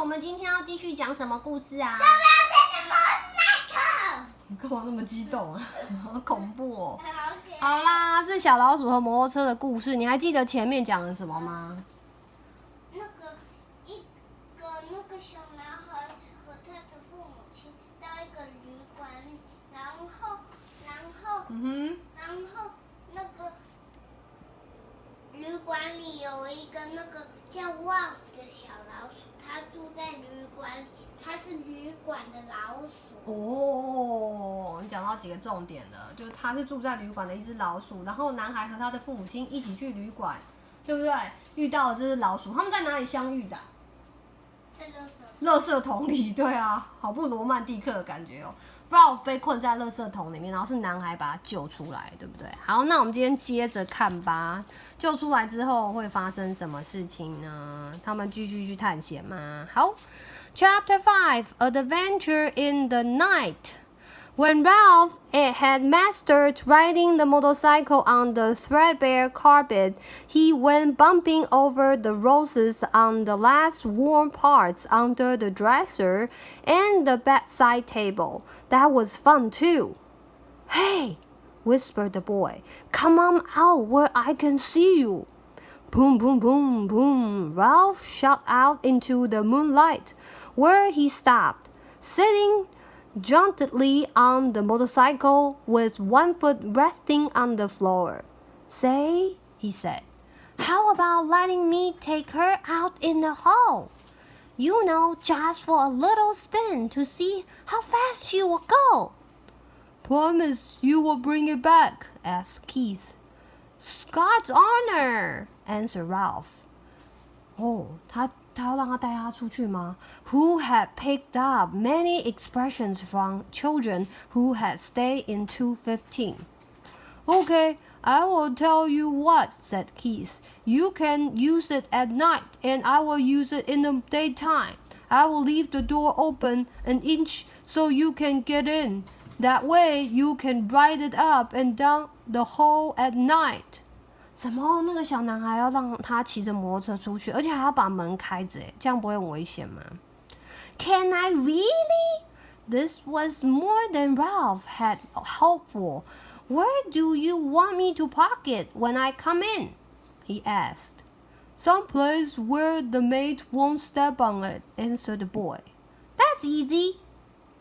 我们今天要继续讲什么故事啊？都不要再摩托车。你干嘛那么激动啊？好恐怖哦！好好啦，是小老鼠和摩托车的故事。你还记得前面讲了什么吗？那个小男孩和他的父母亲到一个旅馆里，然后那个旅馆里有一个那个叫 Wolf 的小老鼠，它住在旅馆里，它是旅馆的老鼠。哦，你讲到几个重点了，就是他是住在旅馆的一只老鼠，然后男孩和他的父母亲一起去旅馆，对不对？遇到了这只老鼠，他们在哪里相遇的？在垃圾桶里，对啊，好不罗曼蒂克的感觉哦。Ralph 被困在垃圾桶里面，然后是男孩把他救出来，对不对？好，那我们今天接着看吧。救出来之后会发生什么事情呢？他们继续去探险吗？好 ，Chapter 5: Adventure in the Night.When Ralph had mastered riding the motorcycle on the threadbare carpet, he went bumping over the roses on the last warm parts under the dresser and the bedside table. That was fun too. Hey, whispered the boy, come on out where I can see you. Boom, boom, boom, boom. Ralph shot out into the moonlight, where he stopped, sitting jauntily on the motorcycle with one foot resting on the floor. Say, he said, how about letting me take her out in the hall? You know, just for a little spin to see how fast she will go. Promise you will bring it back, asked Keith. Scott's honor, answered Ralph. Oh, 他要让他带他出去吗 ？Who had picked up many expressions from children who had stayed in 215. Okay, I will tell you what, said Keith. You can use it at night, and I will use it in the daytime. I will leave the door open an inch so you can get in. That way you can ride it up and down the hall at night.什么？那个小男孩要让他骑着摩托车出去，而且还要把门开着，这样不会很危险吗 ？Can I really? This was more than Ralph had hoped for. Where do you want me to park it when I come in? He asked. Someplace where the maid won't step on it, answered the boy. That's easy.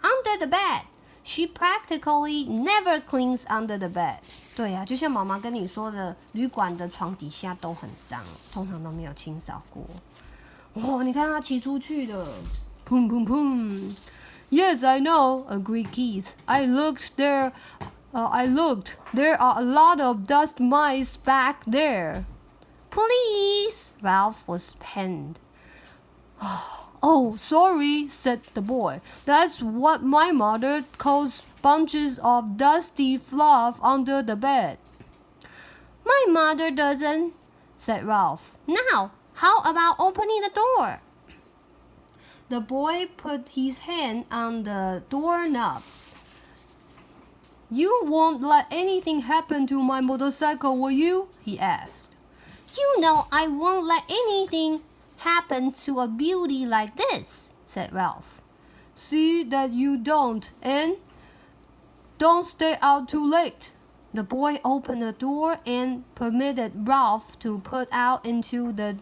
Under the bed.She practically never cleans under the bed. 对呀，就像妈妈跟你说的，旅馆的床底下都很脏，通常都没有清扫过。哦，你看他骑出去了，boom boom boom. Yes, I know, agreed Keith. I looked. There are a lot of dust mites back there. Please, Ralph was penned. Oh, sorry, said the boy. That's what my mother calls bunches of dusty fluff under the bed. My mother doesn't, said Ralph. Now, how about opening the door? The boy put his hand on the doorknob. You won't let anything happen to my motorcycle, will you? He asked. You know I won't let anything.Happen to a beauty like this, said Ralph. See that you don't, and don't stay out too late. The boy opened the door and permitted Ralph to put out into the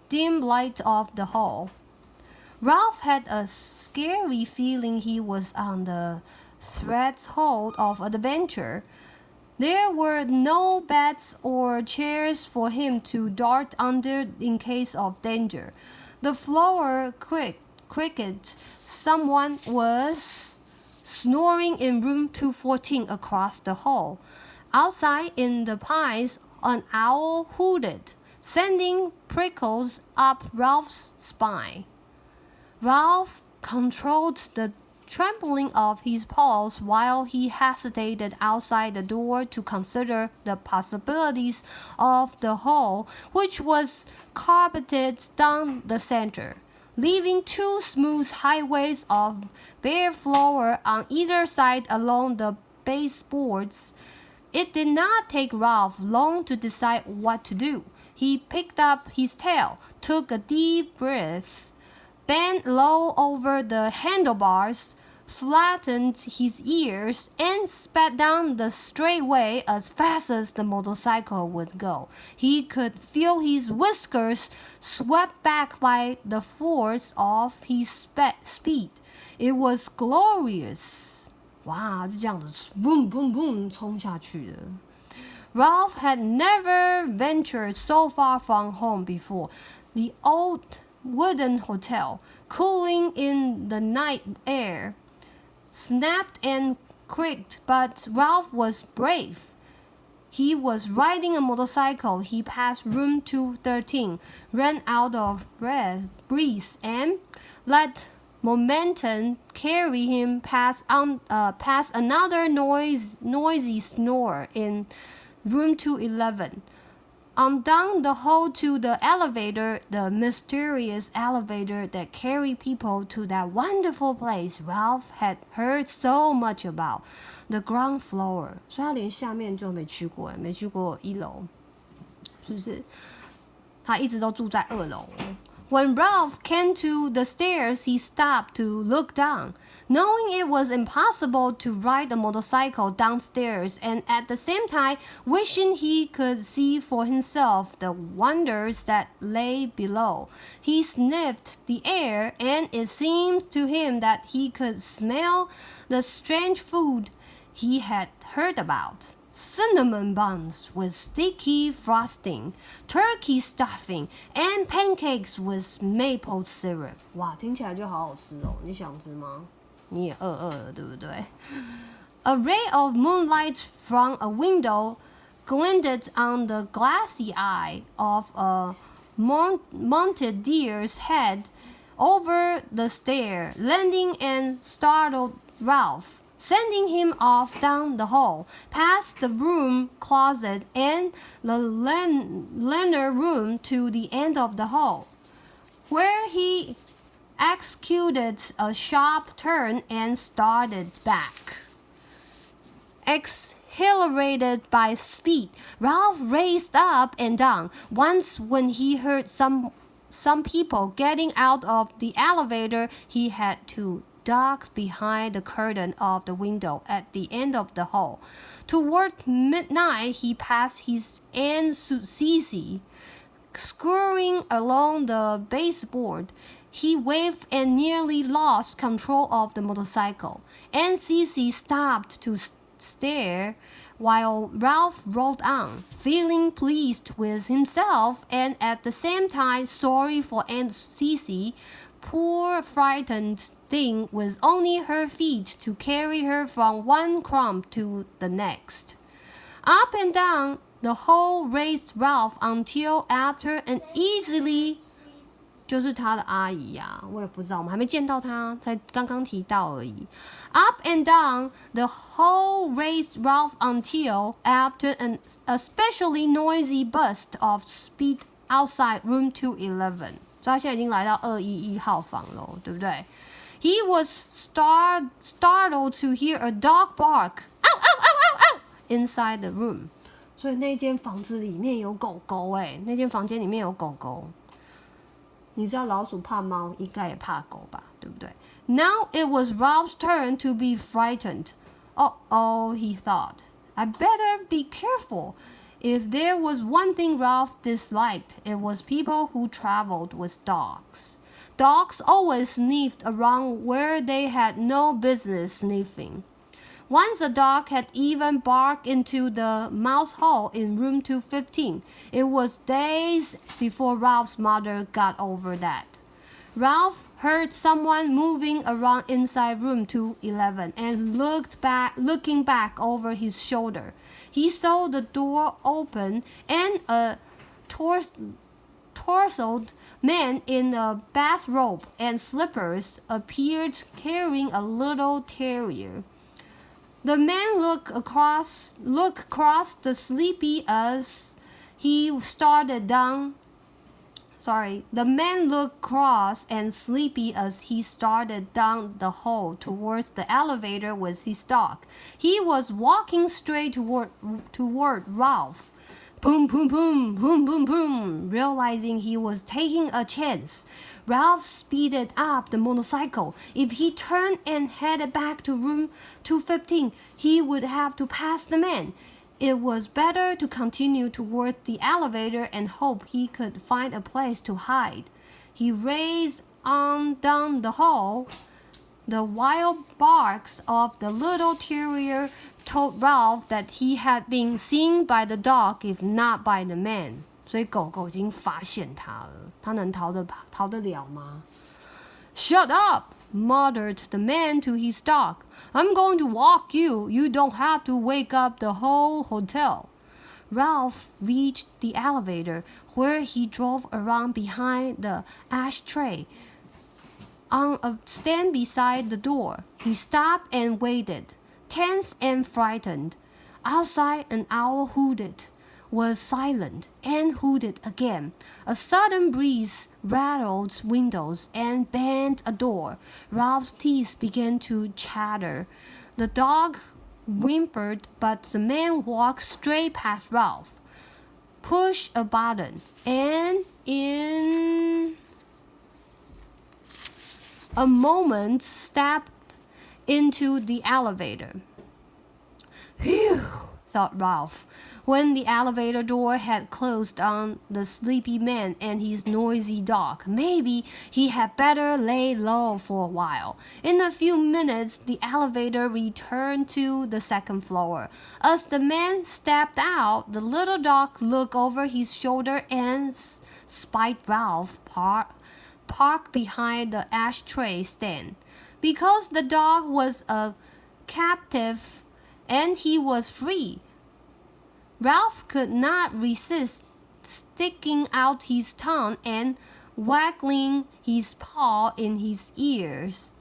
dim light of the hall. Ralph had a scary feeling he was on the threshold of adventure.There were no beds or chairs for him to dart under in case of danger. The floor creaked. Someone was snoring in room 214 across the hall. Outside in the pines, an owl hooted, sending prickles up Ralph's spine. Ralph controlled the trampling of his paws while he hesitated outside the door to consider the possibilities of the hall, which was carpeted down the center, leaving two smooth highways of bare floor on either side along the baseboards. It did not take Ralph long to decide what to do. He picked up his tail, took a deep breath, bent low over the handlebars, flattened his ears, and sped down the straightway as fast as the motorcycle would go. He could feel his whiskers swept back by the force of his speed. It was glorious. 哇，就这样子 boom boom boom 冲下去了。Ralph had never ventured so far from home before. The old wooden hotel, cooling in the night air, snapped and creaked, but Ralph was brave. He was riding a motorcycle. He passed room 213, ran out of breath, and let momentum carry him past another noisy snore in room 211. On down the hall to the elevator, the mysterious elevator that carried people to that wonderful place Ralph had heard so much about, the ground floor. 所以他连下面就没去过，没去过一楼，是不是？他一直都住在2楼。When Ralph came to the stairs, he stopped to look down, knowing it was impossible to ride a motorcycle downstairs and at the same time wishing he could see for himself the wonders that lay below. He sniffed the air, and it seemed to him that he could smell the strange food he had heard about. Cinnamon buns with sticky frosting, turkey stuffing, and pancakes with maple syrup. 哇，听起来就好好吃哦！你想吃吗？你也饿了，对不对？ A ray of moonlight from a window glinted on the glassy eye of a mounted deer's head over the stair, landing and startled Ralph, sending him off down the hall, past the broom closet and the lantern room to the end of the hall, where he executed a sharp turn and started back. Exhilarated by speed, Ralph raced up and down. Once, when he heard some people getting out of the elevator, he had to duck behind the curtain of the window at the end of the hall. Toward midnight, he passed his Aunt Cece, scurrying along the baseboard. He waved and nearly lost control of the motorcycle. Aunt Cece stopped to stare while Ralph rode on, feeling pleased with himself and at the same time sorry for Aunt Cece, poor frightened thing with only her feet to carry her from one crumb to the next. Up and down the hall raced Ralph until after an easily 就是他的阿姨呀，我也不知道，我们还没见到他，才刚刚提到而已。Up and down the hall raced Ralph until after an especially noisy burst of speed outside room 211. 所以他现在已经来到211号房了，对不对？He was startled to hear a dog bark, ow, ow, ow, ow, ow, inside the room. 所以那间房子里面有狗狗哎，那间房间里面有狗狗。你知道老鼠怕猫，应该也怕狗吧，对不对？ Now it was Ralph's turn to be frightened. Oh, he thought. I better be careful. If there was one thing Ralph disliked, it was people who traveled with dogs. Dogs always sniffed around where they had no business sniffing. Once a dog had even barked into the mouse hole in room 215. It was days before Ralph's mother got over that. Ralph heard someone moving around inside room 211 and looking back over his shoulder. He saw the door open and a tousled man in a bathrobe and slippers appeared carrying a little terrier. The man looked across the sleepy as he started down. The man looked cross and sleepy as he started down the hall towards the elevator with his dog. He was walking straight toward Ralph, Boom, boom, boom, boom, boom, boom. Realizing he was taking a chance, Ralph speeded up the motorcycle. If he turned and headed back to room 215, he would have to pass the man. It was better to continue toward the elevator and hope he could find a place to hide. He raced on down the hall. The wild barks of the little terrier told Ralph that he had been seen by the dog, if not by the man. 所以狗狗已经发现他了，他能逃得了吗？ Shut up, muttered the man to his dog. I'm going to walk you. You don't have to wake up the whole hotel. Ralph reached the elevator, where he drove around behind the ashtray. On a stand beside the door, he stopped and waited, tense and frightened. Outside, an owl hooted, was silent, and hooted again. A sudden breeze rattled windows and banged a door. Ralph's teeth began to chatter. The dog whimpered, but the man walked straight past Ralph, pushed a button, and in a moment stepped into the elevator. Phew, thought Ralph, when the elevator door had closed on the sleepy man and his noisy dog. Maybe he had better lay low for a while. In a few minutes, the elevator returned to the second floor. As the man stepped out, the little dog looked over his shoulder and spied Ralph parked behind the ashtray stand. Because the dog was a captive and he was free, Ralph could not resist sticking out his tongue and waggling his paw in his ears.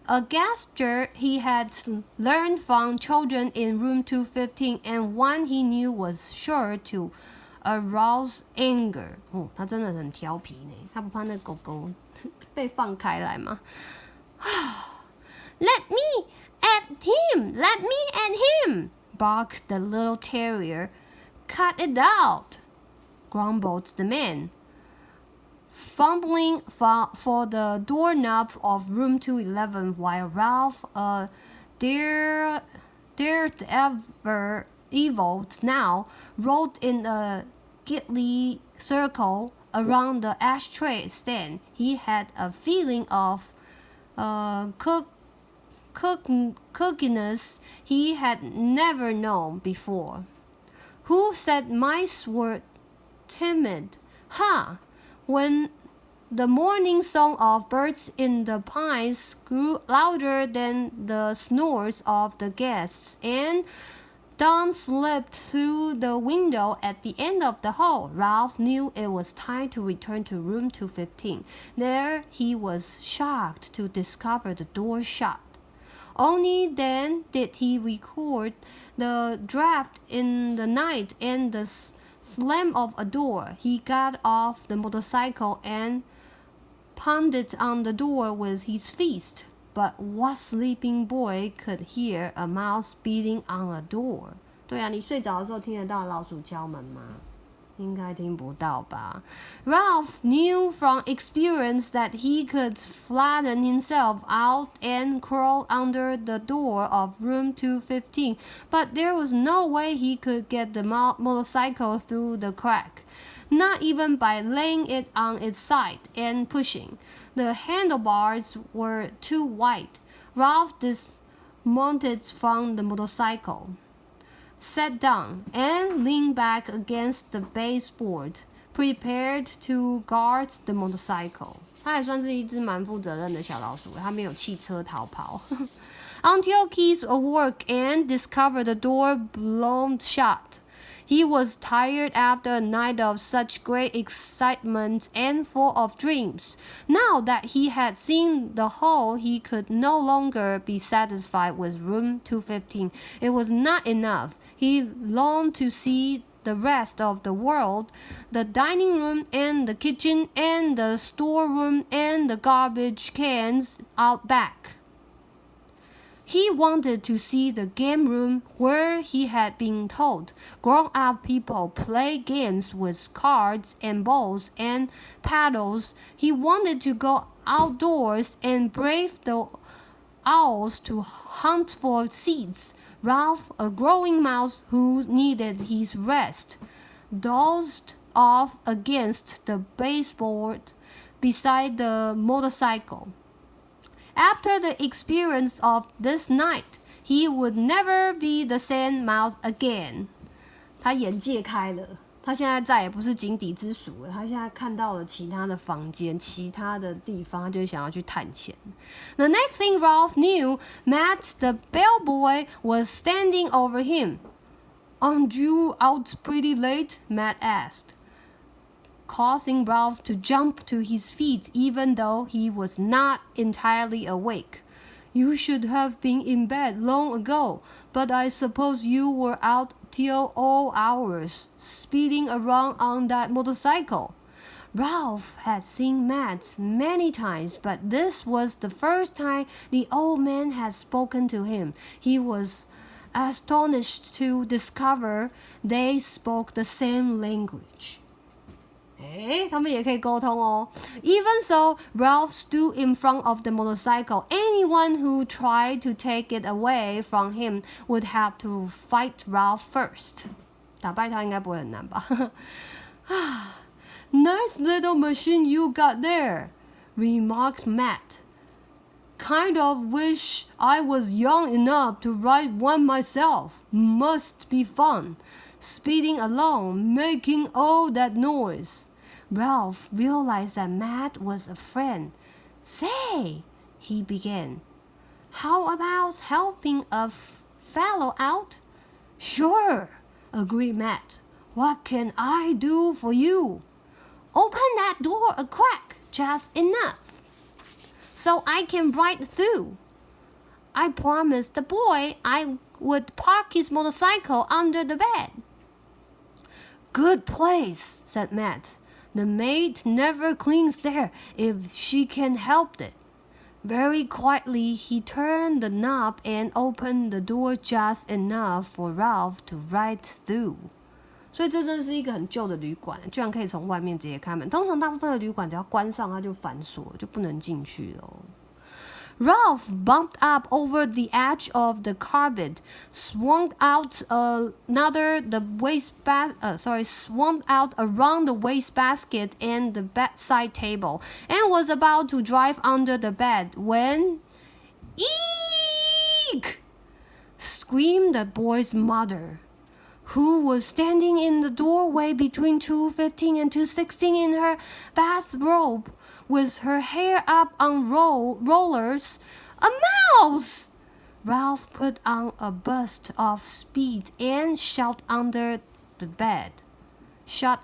A gesture he had learned from children in room 215, and one he knew was sure to arouse anger. 他真的很调皮呢，他不怕那狗狗被放开来吗？ Let me at him! Let me at him! Barked the little terrier. Cut it out! Grumbled the man, fumbling for the doorknob of room 211 while Ralph, daredevil now, rolled in a giddy circle around the ashtray stand. He had a feeling of cookiness he had never known before. Who said mice were timid? Huh! When the morning song of birds in the pines grew louder than the snores of the guests, and dawn slipped through the window at the end of the hall, Ralph knew it was time to return to room 215. There he was shocked to discover the door shut. Only then did he record the draft in the night and the slam of a door. He got off the motorcycle and pounded on the door with his fist. But what sleeping boy could hear a mouse beating on a door? 对啊，你睡着的时候听得到老鼠敲门吗？应该听不到吧。Ralph knew from experience that he could flatten himself out and crawl under the door of room 215, but there was no way he could get the motorcycle through the crack, not even by laying it on its side and pushing. The handlebars were too wide. Ralph dismounted from the motorcycle, sat down, and leaned back against the baseboard, prepared to guard the motorcycle. 它还算是一只蛮负责任的小老鼠，它没有弃车逃跑。Until Keith awoke and discovered the door blown shut. He was tired after a night of such great excitement and full of dreams. Now that he had seen the hall, he could no longer be satisfied with room 215. It was not enough. He longed to see the rest of the world, the dining room and the kitchen and the storeroom and the garbage cans out back. He wanted to see the game room where he had been told grown-up people play games with cards and balls and paddles. He wanted to go outdoors and brave the owls to hunt for seeds. Ralph, a growing mouse who needed his rest, dozed off against the baseboard beside the motorcycle. After the experience of this night, he would never be the same mouse again. 他眼界开了，他现在再也不是井底之鼠了。他现在看到了其他的房间、其他的地方，他就想要去探险。The next thing Ralph knew, Matt, the bellboy, was standing over him. "Aren't you out pretty late?" Matt asked, causing Ralph to jump to his feet even though he was not entirely awake. "You should have been in bed long ago, but I suppose you were out till all hours, speeding around on that motorcycle." Ralph had seen Matt many times, but this was the first time the old man had spoken to him. He was astonished to discover they spoke the same language. 他们也可以沟通哦。Even so, Ralph stood in front of the motorcycle. Anyone who tried to take it away from him would have to fight Ralph first. 打败他应该不会很难吧？Nice little machine you got there, remarked Matt. Kind of wish I was young enough to ride one myself. Must be fun. Speeding along, making all that noise. Ralph realized that Matt was a friend. Say, he began, how about helping a fellow out? Sure, agreed Matt. What can I do for you? Open that door a crack, just enough, so I can ride through. I promised the boy I would park his motorcycle under the bed. Good place, said Matt. The maid never cleans there if she can help it. Very quietly, he turned the knob and opened the door just enough for Ralph to ride through. 所以这真的是一个很旧的旅馆，居然可以从外面直接开门。通常大部分的旅馆只要关上，它就反锁，就不能进去了。Ralph bumped up over the edge of the carpet, swung out around the wastebasket and the bedside table, and was about to drive under the bed when, "Eek!" screamed the boy's mother, who was standing in the doorway between 2:15 and 2:16 in her bathrobe, with her hair up on rollers. A mouse! Ralph put on a burst of speed and shot under the bed. 糟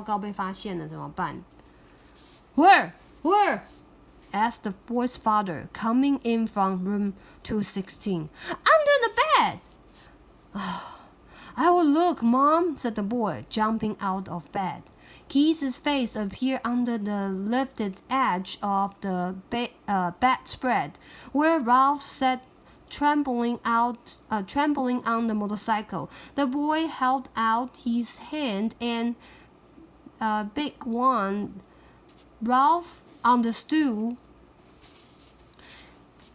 糕，被发现了，怎么办？ Where? asked the boy's father, coming in from room 216. Under the bed! I will look, Mom, said the boy, jumping out of bed. Keith's face appeared under the lifted edge of the bedspread, where Ralph sat trembling on the motorcycle. The boy held out his hand and big one. Ralph on the stool.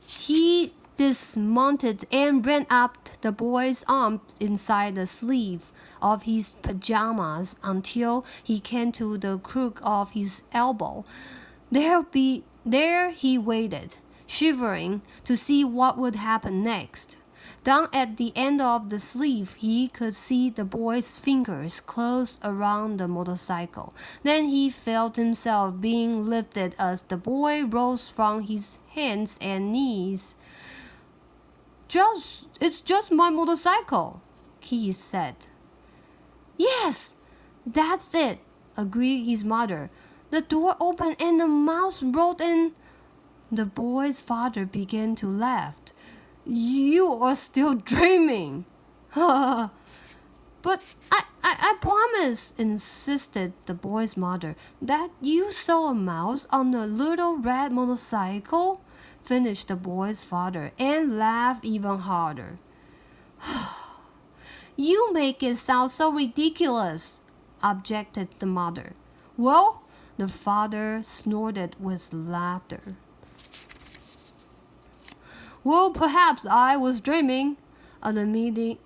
He dismounted and ran up the boy's arm inside the sleeve of his pajamas until he came to the crook of his elbow. There he waited, shivering, to see what would happen next. Down at the end of the sleeve, he could see the boy's fingers close around the motorcycle. Then he felt himself being lifted as the boy rose from his hands and knees. It's just my motorcycle, Keith said. Yes, that's it, agreed his mother. The door opened and the mouse rolled in. The boy's father began to laugh. You are still dreaming. But I promise, insisted the boy's mother, that you saw a mouse on a little red motorcycle. finished the boy's father and laughed even harder. You make it sound so ridiculous, objected the mother. Well, the father snorted with laughter. Well, perhaps I was dreaming, admitted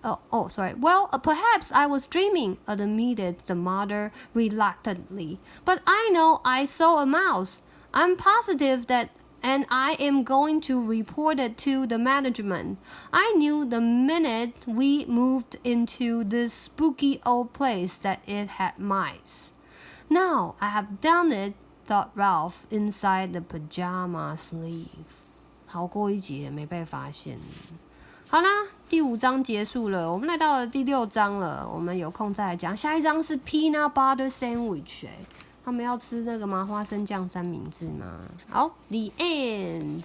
the mother reluctantly. But I know I saw a mouse. I'm positive that, and I am going to report it to the management. I knew the minute we moved into this spooky old place that it had mice. Now I have done it, thought Ralph inside the pajama sleeve. 逃过一劫，没被发现。好啦，第5章结束了，我们来到了第6章了。我们有空再来讲。下一章是 peanut butter sandwich，他们要吃那个吗？花生酱三明治吗？好 ，the end。